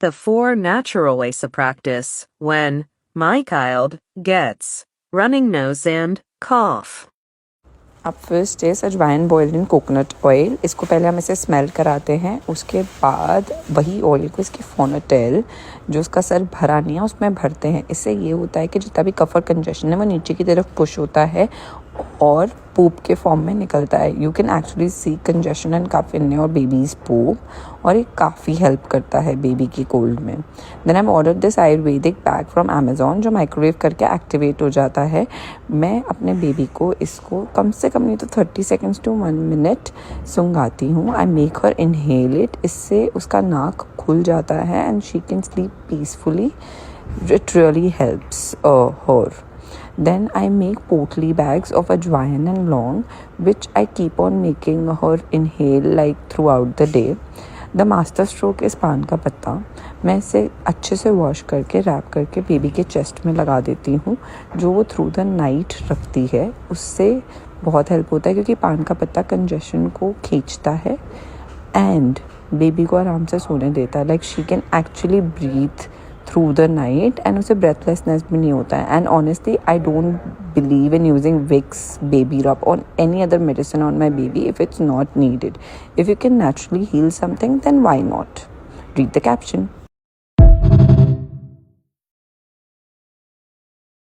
The 4 natural ways to practice when my child gets running nose and cough. अब first is अजवाइन boiled in coconut oil. इसको पहले हम इसे smell कराते हैं. उसके बाद वही ऑयल को इसकी फोनाटेल जो उसका सर भरा नहीं है उसमें भरते हैं. इससे ये होता है कि जितना भी कफ और कंजेशन है वो नीचे की तरफ पुश होता है और पूप के फॉर्म में निकलता है. You can actually see congestion and cough in your baby's poop और ये काफ़ी हेल्प करता है बेबी की कोल्ड में. Then I order this Ayurvedic pack from Amazon जो माइक्रोवेव करके एक्टिवेट हो जाता है. मैं अपने बेबी को इसको कम से कम नहीं तो 30 सेकेंड्स टू 1 मिनट सूंघाती हूँ. I make her inhale it. इससे उसका नाक खुल जाता है and she can sleep peacefully. It really helps her. Then I make potli bags of ajwain and long, which I keep on making her inhale like throughout the day. The master stroke is पान का पत्ता. मैं इसे अच्छे से wash करके rap करके baby के चेस्ट में लगा देती हूँ जो वो थ्रू द नाइट रखती है. उससे बहुत हेल्प होता है क्योंकि पान का पत्ता कंजेशन को खींचता है एंड बेबी को आराम से सोने देता है. Like she can actually breathe through the night and उसे ब्रेथलेसनेस भी नहीं होता है. And honestly I don't believe in using Vicks, baby rub और any other medicine on my baby if it's not needed. If you can naturally heal something, then why not? Read the caption.